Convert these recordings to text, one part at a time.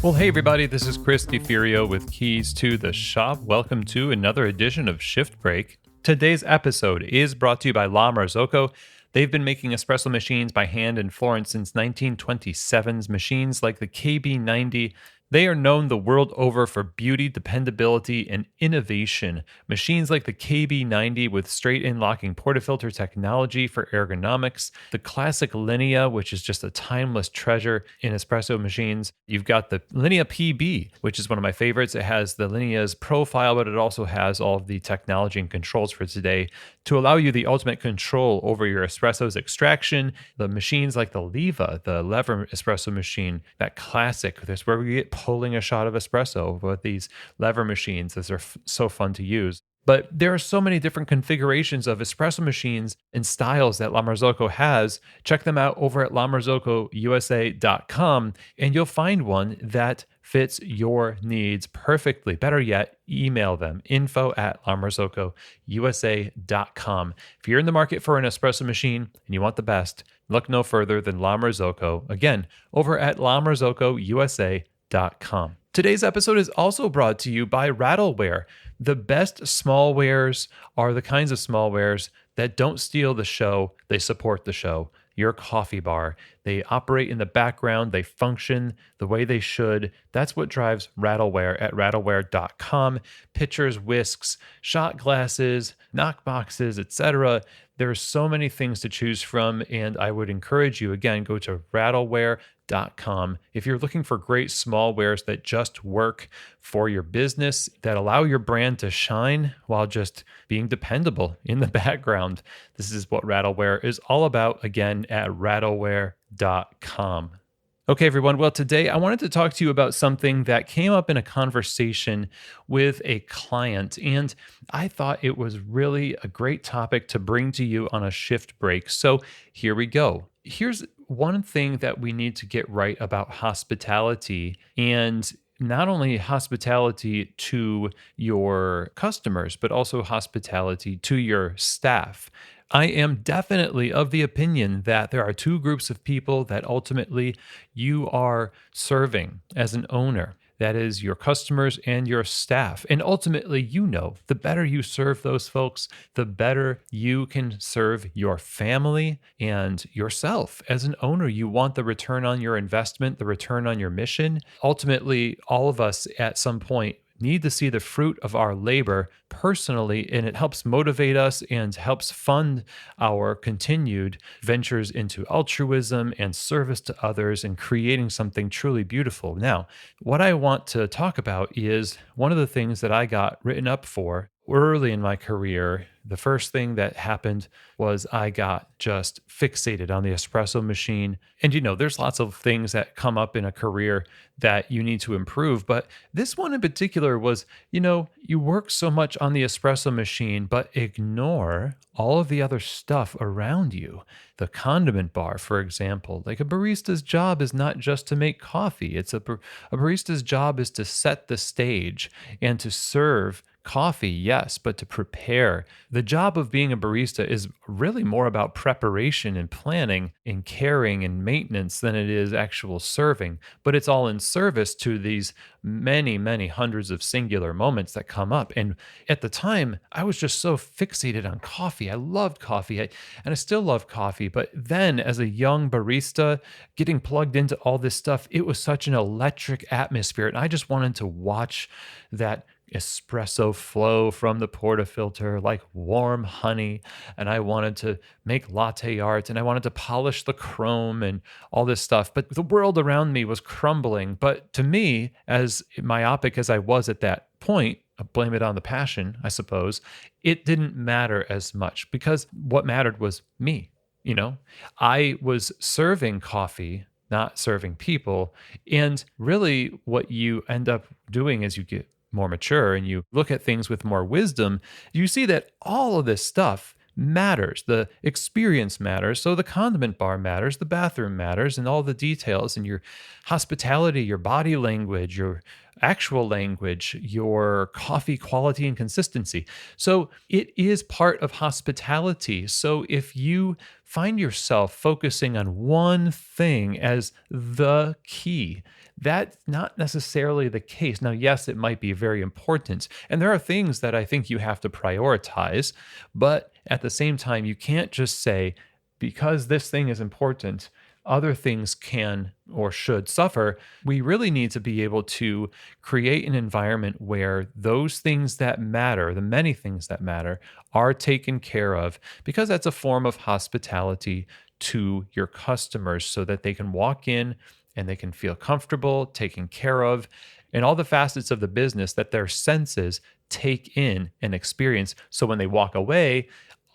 Well, hey everybody, this is Chris DeFirio with Keys to the Shop. Welcome to another edition of Shift Break. Today's episode is brought to you by La Marzocco. They've been making espresso machines by hand in Florence since 1927's machines like the KB90. They are known the world over for beauty, dependability, and innovation. Machines like the KB90 with straight-in locking portafilter technology for ergonomics, the classic Linea, which is just a timeless treasure in espresso machines. You've got the Linea PB, which is one of my favorites. It has the Linea's profile, but it also has all of the technology and controls for today to allow you the ultimate control over your espresso's extraction. The machines like the Leva, the lever espresso machine, that classic, that's where we get pulling a shot of espresso with these lever machines. Those are so fun to use. But there are so many different configurations of espresso machines and styles that La Marzocco has. Check them out over at lamarzocco.usa.com, and you'll find one that fits your needs perfectly. Better yet, email them, info@lamarzocco.usa.com. If you're in the market for an espresso machine and you want the best, look no further than La Marzocco. Again, over at lamarzocco.usa.com. Today's episode is also brought to you by Rattleware. The best smallwares are the kinds of smallwares that don't steal the show, they support the show. Your coffee bar. They operate in the background, they function the way they should. That's what drives Rattleware at rattleware.com. Pitchers, whisks, shot glasses, knock boxes, etc. There's so many things to choose from, and I would encourage you, again, go to rattleware.com. If you're looking for great smallwares that just work for your business, that allow your brand to shine while just being dependable in the background, this is what Rattleware is all about, again, at rattleware.com. Okay, everyone. Well, today I wanted to talk to you about something that came up in a conversation with a client, and I thought it was really a great topic to bring to you on a shift break. So here we go. Here's one thing that we need to get right about hospitality, and not only hospitality to your customers, but also hospitality to your staff. I am definitely of the opinion that there are two groups of people that ultimately you are serving as an owner. That is your customers and your staff. And ultimately, the better you serve those folks, the better you can serve your family and yourself. As an owner, you want the return on your investment, the return on your mission. Ultimately, all of us at some point need to see the fruit of our labor personally, and it helps motivate us and helps fund our continued ventures into altruism and service to others and creating something truly beautiful. Now, what I want to talk about is one of the things that I got written up for early in my career. The first thing that happened was I got just fixated on the espresso machine. And there's lots of things that come up in a career that you need to improve. But this one in particular was, you work so much on the espresso machine, but ignore all of the other stuff around you. The condiment bar, for example, like a barista's job is not just to make coffee. A barista's job is to set the stage and to serve coffee, yes, but to prepare. The job of being a barista is really more about preparation and planning and caring and maintenance than it is actual serving. But it's all in service to these many, many hundreds of singular moments that come up. And at the time, I was just so fixated on coffee. I loved coffee, and I still love coffee. But then as a young barista, getting plugged into all this stuff, it was such an electric atmosphere. And I just wanted to watch that espresso flow from the portafilter like warm honey, and I wanted to make latte art, and I wanted to polish the chrome and all this stuff, but the world around me was crumbling. But to me, as myopic as I was at that point, I blame it on the passion, I suppose, it didn't matter as much because what mattered was me. I was serving coffee, not serving people. And really what you end up doing as you get more mature and you look at things with more wisdom, you see that all of this stuff matters. The experience matters. So the condiment bar matters, the bathroom matters, and all the details and your hospitality, your body language, your actual language, your coffee quality and consistency. So it is part of hospitality. So if you find yourself focusing on one thing as the key, that's not necessarily the case. Now, yes, it might be very important. And there are things that I think you have to prioritize. But at the same time, you can't just say, because this thing is important, other things can or should suffer. We really need to be able to create an environment where those things that matter, the many things that matter, are taken care of, because that's a form of hospitality to your customers so that they can walk in and they can feel comfortable, taken care of, and all the facets of the business that their senses take in and experience. So when they walk away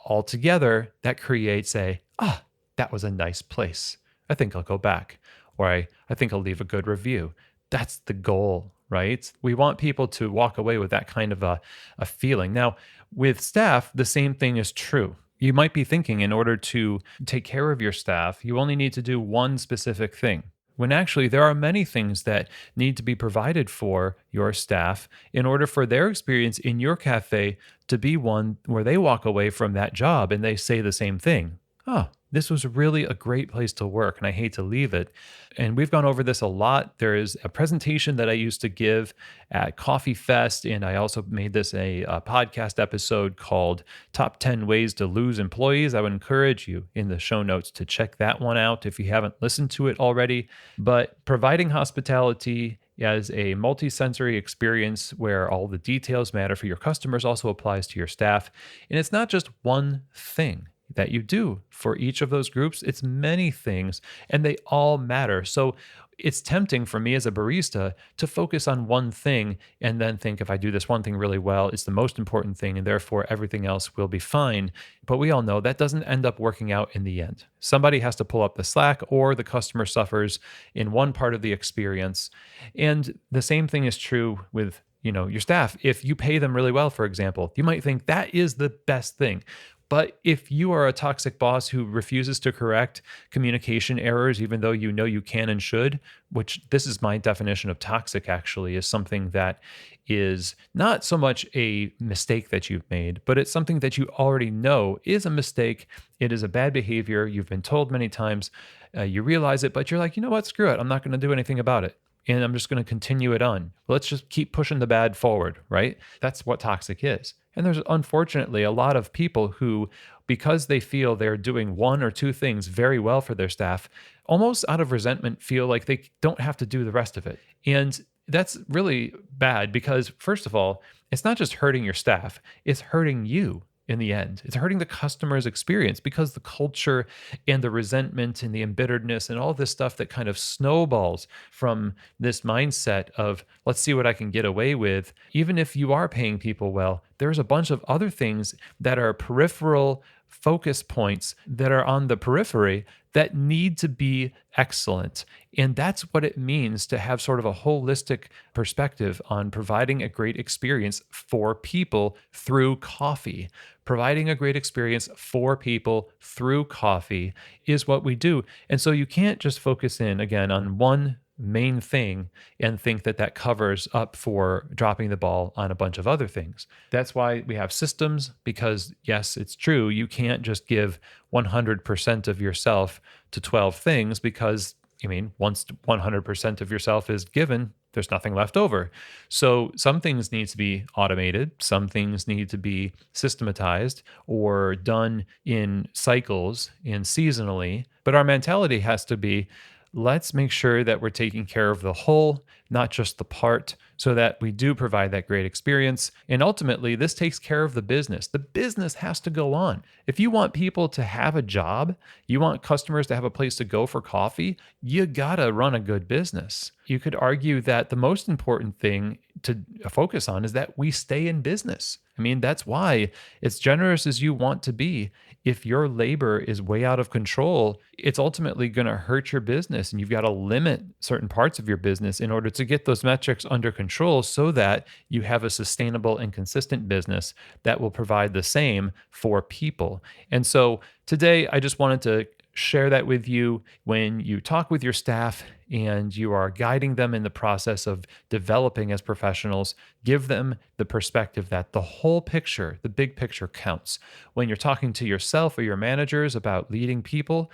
altogether, that creates that was a nice place. I think I'll go back. Or I think I'll leave a good review. That's the goal, right? We want people to walk away with that kind of a feeling. Now, with staff, the same thing is true. You might be thinking, in order to take care of your staff, you only need to do one specific thing, when actually there are many things that need to be provided for your staff in order for their experience in your cafe to be one where they walk away from that job and they say the same thing. Oh, this was really a great place to work, and I hate to leave it. And we've gone over this a lot. There is a presentation that I used to give at Coffee Fest, and I also made this a podcast episode called Top 10 Ways to Lose Employees. I would encourage you in the show notes to check that one out if you haven't listened to it already. But providing hospitality as a multi-sensory experience where all the details matter for your customers also applies to your staff. And it's not just one thing that you do for each of those groups. It's many things, and they all matter. So it's tempting for me as a barista to focus on one thing and then think, if I do this one thing really well, it's the most important thing, and therefore everything else will be fine. But we all know that doesn't end up working out in the end. Somebody has to pull up the slack, or the customer suffers in one part of the experience. And the same thing is true with your staff. If you pay them really well, for example, you might think that is the best thing. But if you are a toxic boss who refuses to correct communication errors, even though you know you can and should, which this is my definition of toxic actually, is something that is not so much a mistake that you've made, but it's something that you already know is a mistake. It is a bad behavior. You've been told many times. You realize it, but you're like, you know what? Screw it. I'm not going to do anything about it. And I'm just going to continue it on. Let's just keep pushing the bad forward, right? That's what toxic is. And there's unfortunately a lot of people who, because they feel they're doing one or two things very well for their staff, almost out of resentment feel like they don't have to do the rest of it. And that's really bad because, first of all, it's not just hurting your staff, it's hurting you in the end. It's hurting the customer's experience because the culture and the resentment and the embitteredness and all this stuff that kind of snowballs from this mindset of, let's see what I can get away with. Even if you are paying people well, there's a bunch of other things that are peripheral focus points that are on the periphery that need to be excellent. And that's what it means to have sort of a holistic perspective on providing a great experience for people through coffee. Providing a great experience for people through coffee is what we do. And so you can't just focus in again on one main thing and think that that covers up for dropping the ball on a bunch of other things. That's why we have systems, because yes, it's true. You can't just give 100% of yourself to 12 things because, once 100% of yourself is given, there's nothing left over. So some things need to be automated. Some things need to be systematized or done in cycles and seasonally. But our mentality has to be, let's make sure that we're taking care of the whole, not just the part, so that we do provide that great experience. And ultimately, this takes care of the business. The business has to go on. If you want people to have a job, you want customers to have a place to go for coffee, you gotta run a good business. You could argue that the most important thing to focus on is that we stay in business. I mean, that's why, as generous as you want to be, if your labor is way out of control, it's ultimately going to hurt your business. And you've got to limit certain parts of your business in order to get those metrics under control so that you have a sustainable and consistent business that will provide the same for people. And so today, I just wanted to share that with you. When you talk with your staff and you are guiding them in the process of developing as professionals, give them the perspective that the whole picture, the big picture counts. When you're talking to yourself or your managers about leading people,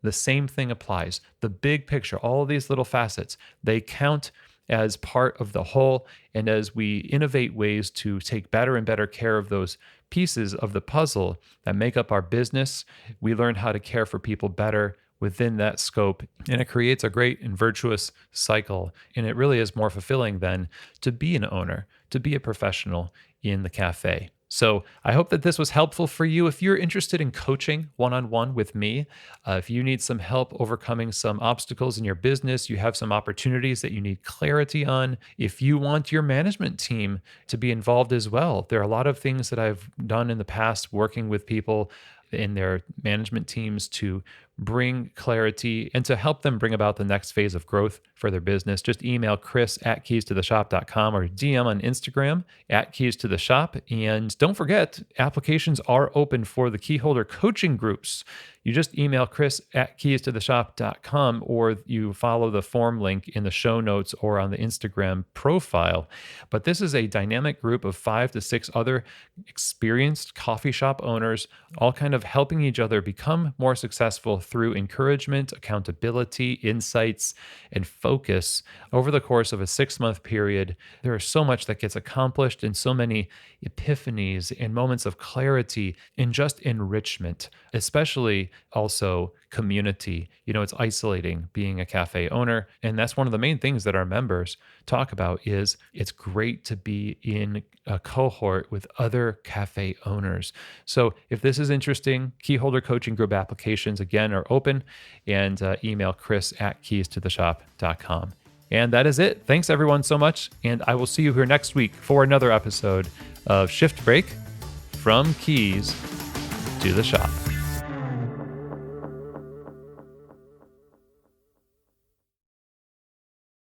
the same thing applies. The big picture, all of these little facets, they count as part of the whole. And as we innovate ways to take better and better care of those pieces of the puzzle that make up our business, we learn how to care for people better within that scope. And it creates a great and virtuous cycle. And it really is more fulfilling then to be an owner, to be a professional in the cafe. So I hope that this was helpful for you. If you're interested in coaching one-on-one with me, if you need some help overcoming some obstacles in your business, you have some opportunities that you need clarity on, if you want your management team to be involved as well, there are a lot of things that I've done in the past working with people in their management teams to bring clarity and to help them bring about the next phase of growth for their business. Just email chris@keystotheshop.com or DM on Instagram @keystotheshop. And don't forget, applications are open for the keyholder coaching groups. You just email chris@keystotheshop.com or you follow the form link in the show notes or on the Instagram profile. But this is a dynamic group of 5 to 6 other experienced coffee shop owners, all kind of helping each other become more successful through encouragement, accountability, insights, and focus over the course of a 6-month period. There is so much that gets accomplished and so many epiphanies and moments of clarity and just enrichment, especially also community. You know, it's isolating being a cafe owner. And that's one of the main things that our members talk about is it's great to be in a cohort with other cafe owners. So if this is interesting, keyholder coaching group applications again are open, and email chris@keystotheshop.com. And that is it. Thanks everyone so much. And I will see you here next week for another episode of Shift Break from Keys to the Shop.